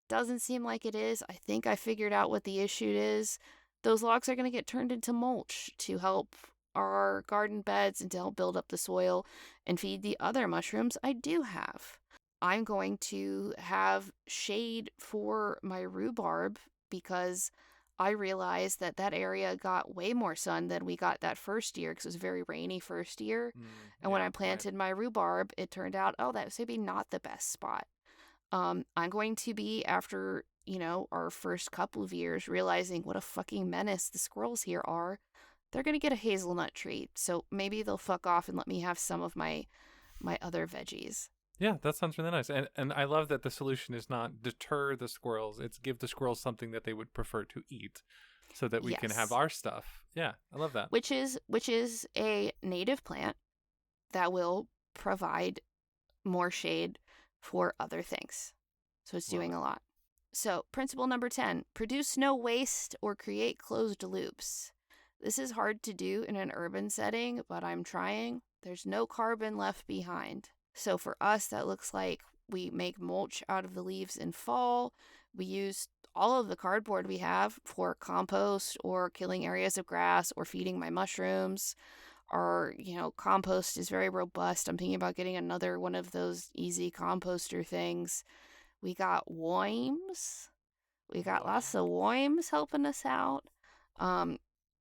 A: Doesn't seem like it is. I think I figured out what the issue is. Those logs are going to get turned into mulch to help our garden beds and to help build up the soil and feed the other mushrooms I do have. I'm going to have shade for my rhubarb because I realized that area got way more sun than we got that first year because it was a very rainy first year. And when I planted my rhubarb, it turned out, that was maybe not the best spot. I'm going to be, after, our first couple of years, realizing what a fucking menace the squirrels here are. they're going to get a hazelnut tree. So maybe they'll fuck off and let me have some of my other veggies.
B: Yeah, that sounds really nice. And I love that the solution is not deter the squirrels, it's give the squirrels something that they would prefer to eat so that we can have
A: Yes.
B: our stuff. Yeah, I love that.
A: Which is a native plant that will provide more shade for other things. So it's
B: Love
A: doing
B: it.
A: a lot. So, principle number 10, produce no waste or create closed loops. This is hard to do in an urban setting, but I'm trying. There's no carbon left behind. So, for us, that looks like we make mulch out of the leaves in fall. We use all of the cardboard we have for compost or killing areas of grass or feeding my mushrooms. Our, compost is very robust. I'm thinking about getting another one of those easy composter things. We got worms. We got lots of
B: Wow.
A: worms helping us out. Um,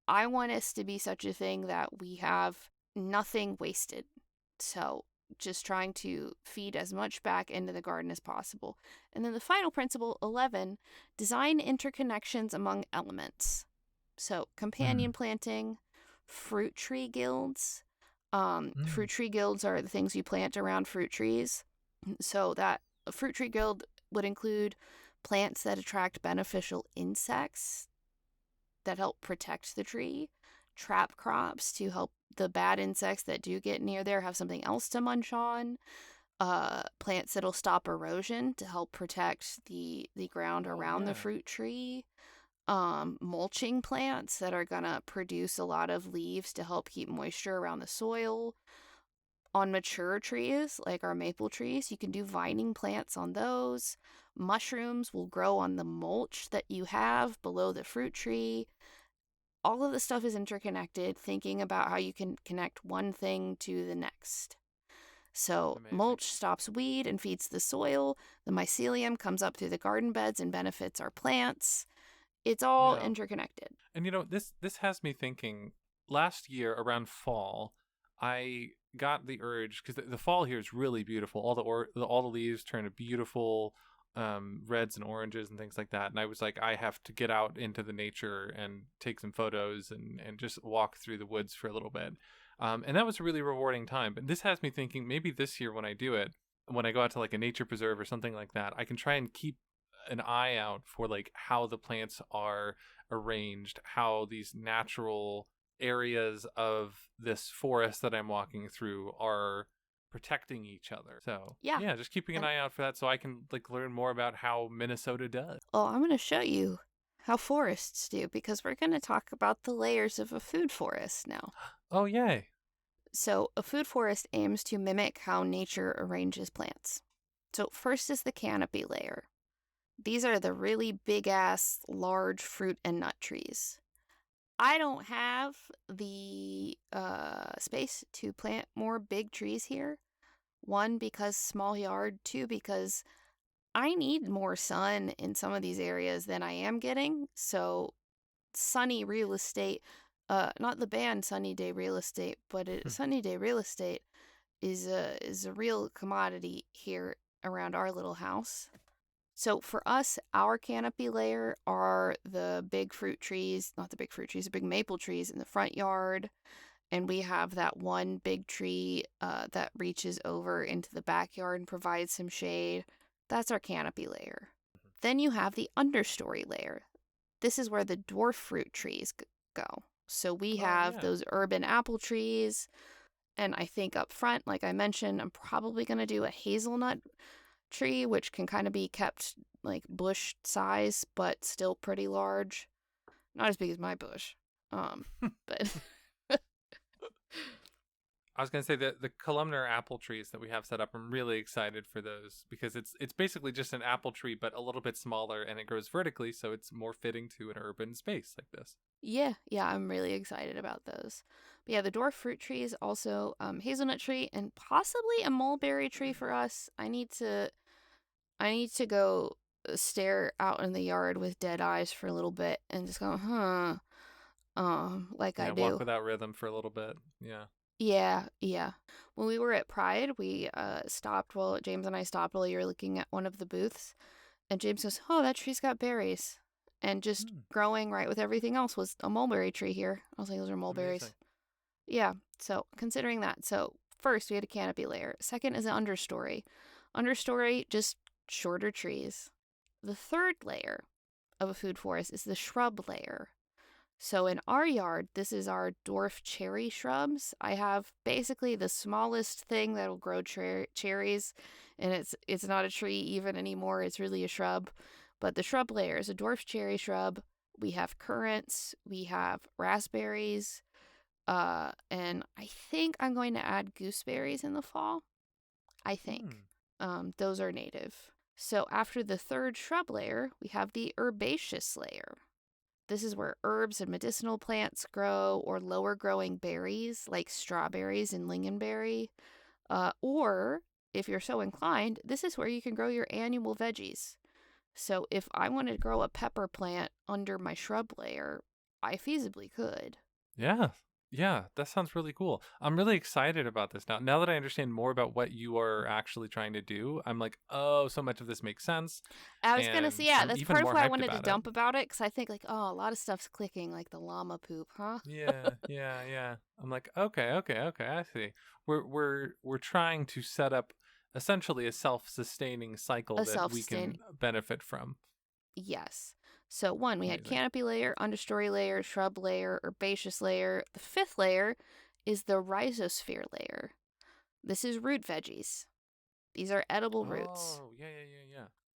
A: I want us to be such a thing that we have nothing wasted. So just trying to feed as much back into the garden as possible. And then the final principle, 11, design interconnections among elements. So companion
B: Mm.
A: planting, fruit tree guilds.
B: Mm.
A: Fruit tree guilds are the things you plant around fruit trees. So that a fruit tree guild would include plants that attract beneficial insects that help protect the tree, trap crops to help the bad insects that do get near there have something else to munch on, plants that'll stop erosion to help protect the ground
B: Oh
A: around the
B: yeah.
A: fruit tree, mulching plants that are gonna produce a lot of leaves to help keep moisture around the soil. On mature trees, like our maple trees, you can do vining plants on those. Mushrooms will grow on the mulch that you have below the fruit tree. All of this stuff is interconnected, thinking about how you can connect one thing to the next. So,
B: Amazing.
A: mulch stops weed and feeds the soil. The mycelium comes up through the garden beds and benefits our plants. It's all
B: Yeah.
A: interconnected.
B: And this has me thinking. Last year around fall, I got the urge because the fall here is really beautiful. All the leaves turn a beautiful reds and oranges and things like that. And I was like, I have to get out into the nature and take some photos and just walk through the woods for a little bit. And that was a really rewarding time. But this has me thinking maybe this year when I do it, when I go out to like a nature preserve or something like that, I can try and keep an eye out for like how the plants are arranged, how these natural areas of this forest that I'm walking through are protecting each other. So
A: Yeah.
B: yeah, just keeping an
A: And
B: eye out for that so I can like learn more about how Minnesota does.
A: I'm going to show you how forests do because we're going to talk about the layers of a food forest now.
B: Oh yay.
A: So, a food forest aims to mimic how nature arranges plants. So, first is the canopy layer. These are the really big ass, large fruit and nut trees. I don't have the space to plant more big trees here. One, because small yard. Two, because I need more sun in some of these areas than I am getting. So, sunny real estate, not the band Sunny Day Real Estate, but Sunny Day Real Estate is a real commodity here around our little house. So for us, our canopy layer are the big fruit trees, not the big fruit trees, the big maple trees in the front yard. And we have that one big tree that reaches over into the backyard and provides some shade. That's our canopy layer. Then you have the understory layer. This is where the dwarf fruit trees go. So we
B: Oh
A: have
B: yeah.
A: those urban apple trees. And I think up front, like I mentioned, I'm probably going to do a hazelnut tree, which can kind of be kept like bush size, but still pretty large. Not as big as my bush. But
B: I was gonna say that the columnar apple trees that we have set up, I'm really excited for those because it's basically just an apple tree but a little bit smaller and it grows vertically, so it's more fitting to an urban space like this.
A: yeah, I'm really excited about those. But yeah, the dwarf fruit tree is also hazelnut tree and possibly a mulberry tree for us. I need to go stare out in the yard with dead eyes for a little bit and just go, like I
B: Yeah, walk
A: do.
B: without rhythm for a little bit. Yeah.
A: Yeah, yeah. When we were at Pride, we stopped while James and I stopped while you were looking at one of the booths, and James goes, "Oh, that tree's got berries," And just
B: Hmm.
A: growing right with everything else was a mulberry tree here. I was like, those are
B: Amazing.
A: mulberries. Yeah, so considering that. So first we had a canopy layer. Second is an understory. Understory, just shorter trees. The third layer of a food forest is the shrub layer. So in our yard, this is our dwarf cherry shrubs. I have basically the smallest thing that will grow cherries, and it's not a tree even anymore. It's really a shrub. But the shrub layer is a dwarf cherry shrub. We have currants, we have raspberries, and I think I'm going to add gooseberries in the fall. I think.
B: Hmm.
A: Those are native. So after the third shrub layer, we have the herbaceous layer. This is where herbs and medicinal plants grow, or lower growing berries like strawberries and lingonberry. Or, if you're so inclined, this is where you can grow your annual veggies. So, if I wanted to grow a pepper plant under my shrub layer, I feasibly could.
B: Yeah. Yeah, that sounds really cool. I'm really excited about this now. Now that I understand more about what you are actually trying to do, I'm like, oh, so much of this makes sense.
A: I was gonna say,
B: And
A: yeah,
B: I'm
A: that's
B: even
A: part of
B: more
A: why I
B: hyped
A: wanted to
B: about it.
A: dump about it, because I think, like, oh, a lot of stuff's clicking, like the llama poop, huh?
B: Yeah. I'm like, okay, I see. We're trying to set up essentially a self-sustaining cycle
A: A
B: that
A: self
B: we
A: sustain.
B: can benefit from.
A: Yes. So, one, we had
B: Amazing.
A: canopy layer, understory layer, shrub layer, herbaceous layer. The fifth layer is the rhizosphere layer. This is root veggies. These are edible roots.
B: Oh, yeah.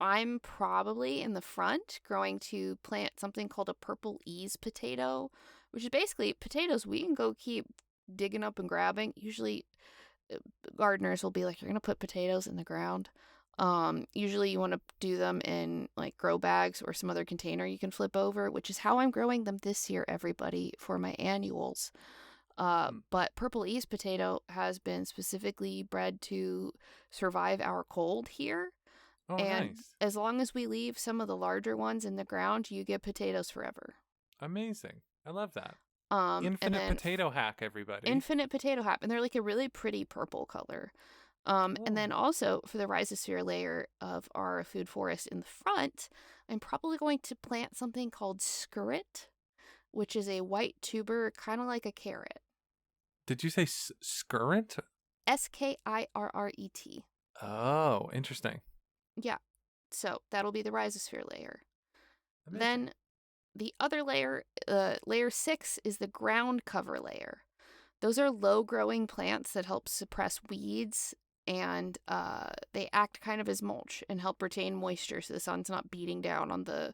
A: I'm probably in the front going to plant something called a purple ease potato, which is basically potatoes we can go keep digging up and grabbing. Usually, gardeners will be like, you're going to put potatoes in the ground. Usually, you want to do them in like grow bags or some other container you can flip over, which is how I'm growing them this year, everybody, for my annuals.
B: Hmm.
A: But purple ease potato has been specifically bred to survive our cold here.
B: Oh,
A: And
B: nice.
A: as long as we leave some of the larger ones in the ground, you get potatoes forever.
B: Amazing. I love that.
A: And
B: Infinite
A: then
B: potato hack, everybody.
A: infinite potato hat, and they're like a really pretty purple color. And then
B: Oh.
A: also for the rhizosphere layer of our food forest in the front, I'm probably going to plant something called skirret, which is a white tuber, kind of like a carrot.
B: Did you say scurrant?
A: Skirret.
B: Oh, interesting.
A: Yeah, so that'll be the rhizosphere layer.
B: Amazing.
A: Then the other layer, layer 6, is the ground cover layer. Those are low growing plants that help suppress weeds, and they act kind of as mulch and help retain moisture so the sun's not beating down on the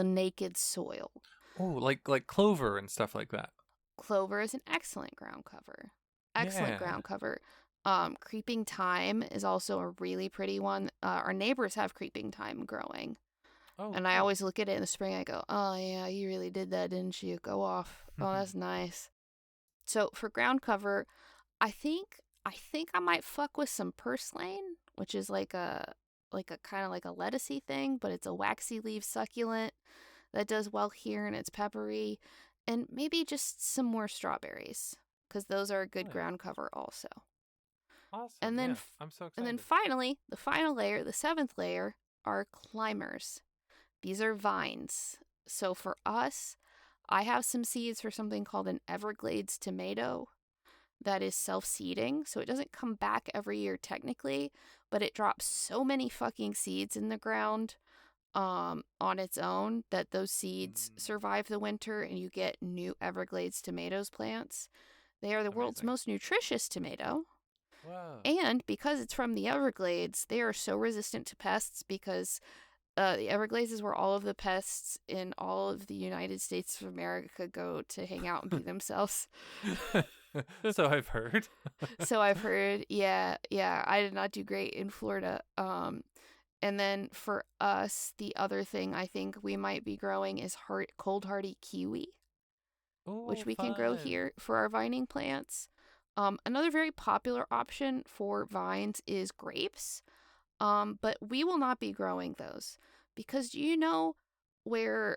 A: naked soil.
B: Oh, like clover and stuff like that.
A: Clover is an excellent ground cover. Excellent
B: Yeah.
A: ground cover. Creeping thyme is also a really pretty one. Our neighbors have creeping thyme growing.
B: Oh,
A: And I
B: cool.
A: always look at it in the spring. I go, oh, yeah, you really did that, didn't you? Go off. Oh, that's nice. So for ground cover, I think I might fuck with some purslane, which is like a kind of like a lettucey thing, but it's a waxy leaf succulent that does well here and it's peppery, and maybe just some more strawberries because those are a good
B: Nice.
A: ground cover also.
B: Awesome.
A: And then
B: Yeah. I'm so
A: and then
B: excited.
A: finally, the final layer, the seventh layer, are climbers. These are vines. So for us, I have some seeds for something called an Everglades tomato that is self-seeding, so it doesn't come back every year technically, but it drops so many fucking seeds in the ground on its own that those seeds
B: Mm,
A: survive the winter and you get new Everglades tomatoes plants. They are the world's
B: amazing.
A: most nutritious tomato.
B: Whoa.
A: And because it's from the Everglades, they are so resistant to pests because the Everglades is where all of the pests in all of the United States of America go to hang out and be themselves.
B: So I've heard.
A: So I've heard, yeah, I did not do great in Florida. And then for us, the other thing I think we might be growing is cold hardy kiwi, which
B: Oh,
A: we can grow
B: fun.
A: here for our vining plants. Another very popular option for vines is grapes. But we will not be growing those because do you know where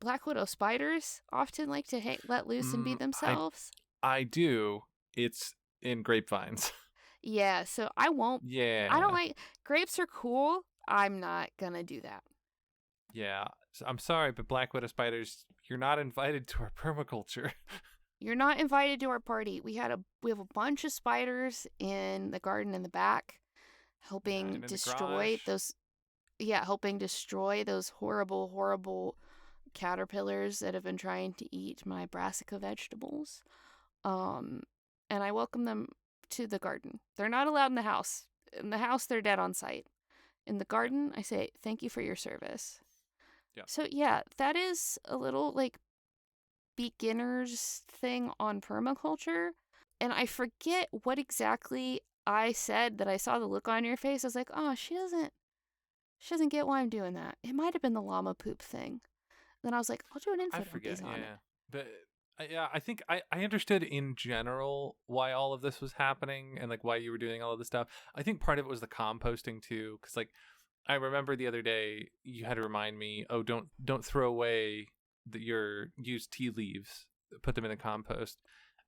A: black widow spiders often like to let loose and be
B: Mm, I
A: themselves?
B: I do. It's in grapevines.
A: Yeah, so I won't. I don't
B: Yeah.
A: like grapes are cool. I'm not gonna do that.
B: Yeah. So I'm sorry, but black widow spiders, you're not invited to our permaculture.
A: You're not invited to our party. We have a bunch of spiders in the garden in the back,
B: Yeah,
A: helping
B: and in the
A: destroy
B: garage.
A: those. Yeah, helping destroy those horrible, horrible caterpillars that have been trying to eat my brassica vegetables. Um, and I welcome them to the garden. They're not allowed in the house. In the house, they're dead on sight. In the
B: Yeah.
A: garden, I say thank you for your service.
B: Yeah.
A: So yeah, that is a little like beginner's thing on permaculture. And I forget what exactly I said that I saw the look on your face. I was like, oh, she doesn't get why I'm doing that. It might have been the llama poop thing. Then I was like, I'll do an
B: I forget.
A: Infodumpies on it.
B: Yeah. But yeah, I think I understood in general why all of this was happening and like why you were doing all of this stuff. I think part of it was the composting too, because like I remember the other day you had to remind me, oh, don't throw away your used tea leaves, put them in the compost.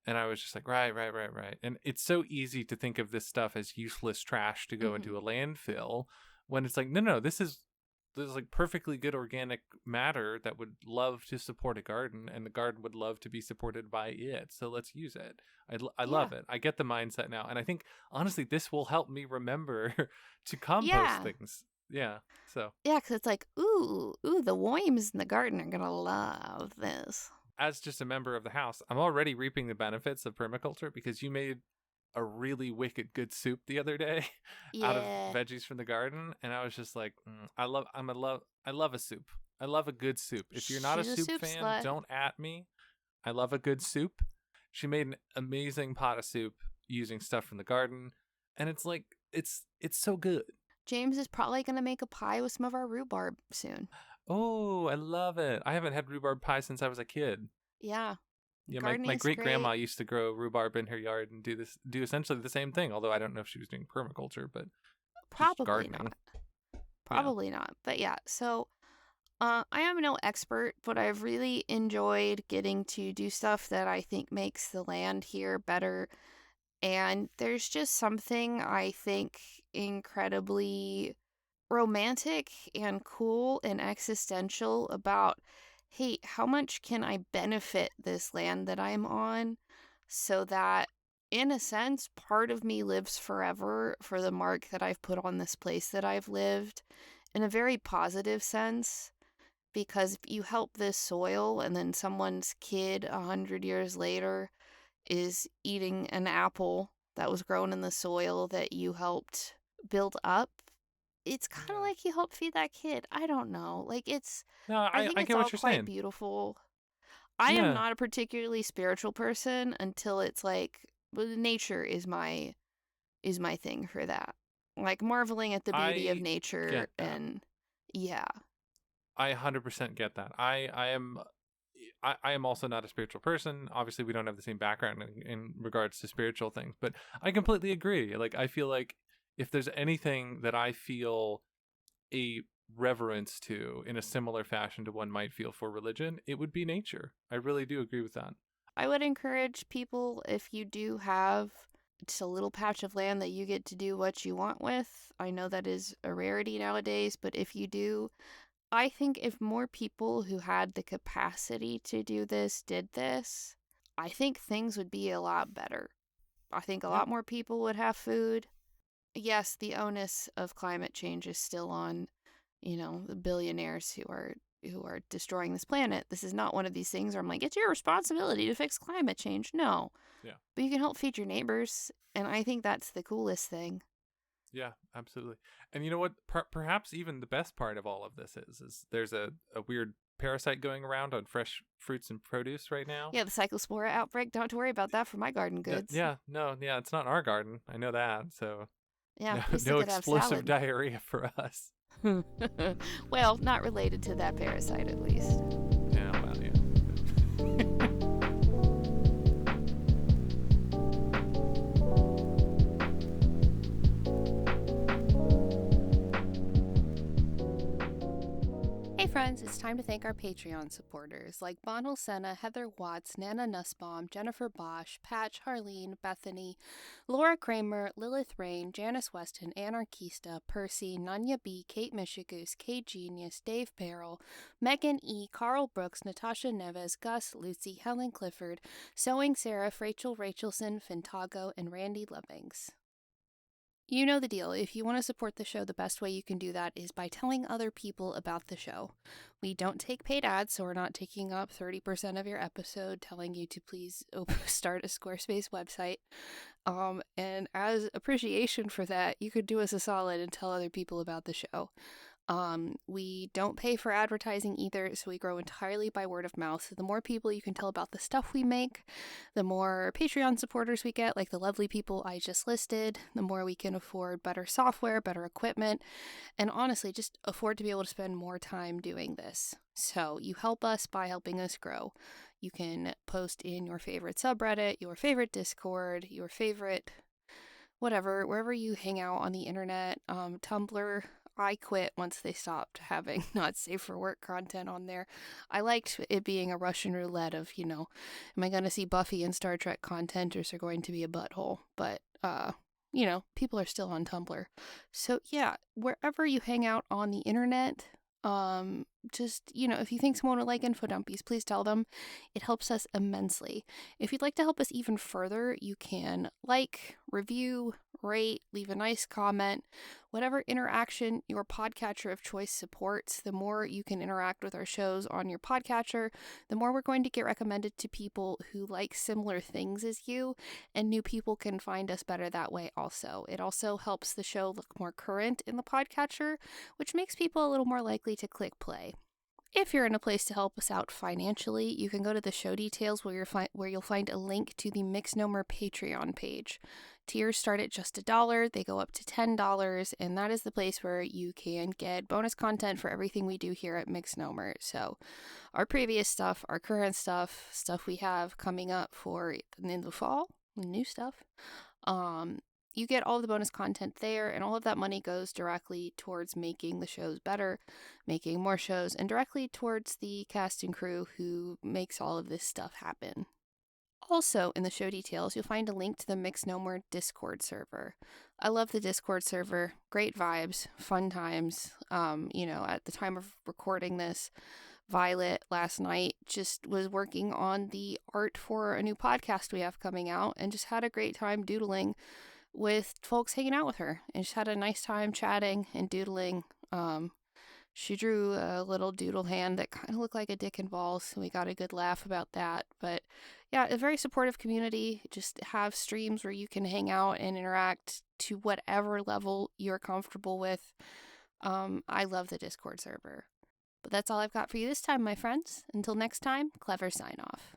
B: And I was just like, right. And it's so easy to think of this stuff as useless trash to go
A: Mm-hmm.
B: into a landfill when it's like, no, this is like perfectly good organic matter that would love to support a garden, and the garden would love to be supported by it. So let's use it. I
A: Yeah.
B: love it. I get the mindset now. And I think, honestly, this will help me remember to compost
A: Yeah.
B: things. Yeah. So,
A: Yeah, because it's like, ooh, the worms in the garden are going to love this.
B: as just a member of the house, I'm already reaping the benefits of permaculture because you made a really wicked good soup the other day out of
A: Yeah.
B: veggies from the garden, and I was just like, I love a soup. I love a good soup. If you're not a
A: She's a
B: soup
A: soup
B: fan,
A: slut.
B: don't at me. I love a good soup. She made an amazing pot of soup using stuff from the garden, and it's like it's so good.
A: James is probably going to make a pie with some of our rhubarb soon.
B: Oh, I love it. I haven't had rhubarb pie since I was a kid.
A: Yeah.
B: Yeah, my
A: Gardening's
B: great grandma
A: great.
B: used to grow rhbarb in her yard and do essentially the same thing. Although I don't know if she was doing permaculture, but just
A: Probably
B: gardening.
A: not.
B: Yeah,
A: Probably not. But yeah, so I am no expert, but I've really enjoyed getting to do stuff that I think makes the land here better. And there's just something I think incredibly romantic and cool and existential about, hey, how much can I benefit this land that I'm on so that, in a sense, part of me lives forever for the mark that I've put on this place that I've lived in a very positive sense. Because if you help this soil and then someone's kid 100 years later is eating an apple that was grown in the soil that you helped build up, it's kind of
B: yeah.
A: like you helped feed that kid. I don't know. Like
B: No,
A: I think
B: I
A: it's
B: get
A: all
B: what you're
A: quite
B: saying.
A: beautiful. I am
B: Yeah,
A: not a particularly spiritual person until it's like nature is my thing for that. Like marveling at the beauty of
B: I
A: nature
B: get that.
A: and yeah.
B: I 100% get that. I am also not a spiritual person. Obviously, we don't have the same background in regards to spiritual things, but I completely agree. Like, I feel like if there's anything that I feel a reverence to in a similar fashion to one might feel for religion, it would be nature. I really do agree with that.
A: I would encourage people, if you do have just a little patch of land that you get to do what you want with. I know that is a rarity nowadays, but if you do, I think if more people who had the capacity to do this did this, I think things would be a lot better. I think a
B: Yeah.
A: lot more people would have food. Yes, the onus of climate change is still on, the billionaires who are destroying this planet. This is not one of these things where I'm like, it's your responsibility to fix climate change. No.
B: Yeah.
A: But you can help feed your neighbors, and I think that's the coolest thing.
B: Yeah, absolutely. And you know what? Perhaps even the best part of all of this is there's a weird parasite going around on fresh fruits and produce right now.
A: Yeah, the cyclospora outbreak, don't worry about that for my garden goods.
B: Yeah, no, yeah, it's not in our garden. I know that. So
A: Yeah,
B: no,
A: we still
B: no
A: could have
B: explosive
A: salad.
B: diarrhea for us.
A: Well, not related to that parasite at least.
B: Yeah, well, yeah.
A: Hey friends, it's time to thank our Patreon supporters like Bonal Senna, Heather Watts, Nana Nussbaum, Jennifer Bosch, Patch, Harleen, Bethany, Laura Kramer, Lilith Rain, Janice Weston, Anarchista, Percy, Nanya B, Kate Michigoose, Kate Genius, Dave Barrel, Megan E, Carl Brooks, Natasha Neves, Gus, Lucy, Helen Clifford, Sewing Sarah, Rachel Rachelson, Fintago, and Randy Lovings. You know the deal. If you want to support the show, the best way you can do that is by telling other people about the show. We don't take paid ads, so we're not taking up 30% of your episode telling you to please start a Squarespace website. And as appreciation for that, you could do us a solid and tell other people about the show. We don't pay for advertising either, so we grow entirely by word of mouth. So the more people you can tell about the stuff we make, the more Patreon supporters we get, like the lovely people I just listed, the more we can afford better software, better equipment, and honestly, just afford to be able to spend more time doing this. So you help us by helping us grow. You can post in your favorite subreddit, your favorite Discord, your favorite whatever, wherever you hang out on the internet, Tumblr. I quit once they stopped having not safe for work content on there. I liked it being a Russian roulette of, am I going to see Buffy and Star Trek content or is there going to be a butthole? But, people are still on Tumblr. So, yeah, wherever you hang out on the internet, if you think someone would like Infodumpies, please tell them. It helps us immensely. If you'd like to help us even further, you can like, review, rate, leave a nice comment. Whatever interaction your podcatcher of choice supports, the more you can interact with our shows on your podcatcher, the more we're going to get recommended to people who like similar things as you, and new people can find us better that way also. It also helps the show look more current in the podcatcher, which makes people a little more likely to click play. If you're in a place to help us out financially, you can go to the show details where you'll find a link to the Mixnomer Patreon page. Tiers start at just $1, they go up to $10, and that is the place where you can get bonus content for everything we do here at Mixnomer. So our previous stuff, our current stuff, stuff we have coming up for in the fall, new stuff. You get all the bonus content there, and all of that money goes directly towards making the shows better, making more shows, and directly towards the cast and crew who makes all of this stuff happen. Also, in the show details, you'll find a link to the Mixnomer Discord server. I love the Discord server. Great vibes, fun times. At the time of recording this, Violet last night just was working on the art for a new podcast we have coming out and just had a great time doodling with folks hanging out with her, and just had a nice time chatting and doodling. She drew a little doodle hand that kind of looked like a dick and balls, so we got a good laugh about that. But yeah, a very supportive community. Just have streams where you can hang out and interact to whatever level you're comfortable with. I love the Discord server. But that's all I've got for you this time, my friends. Until next time, clever sign off.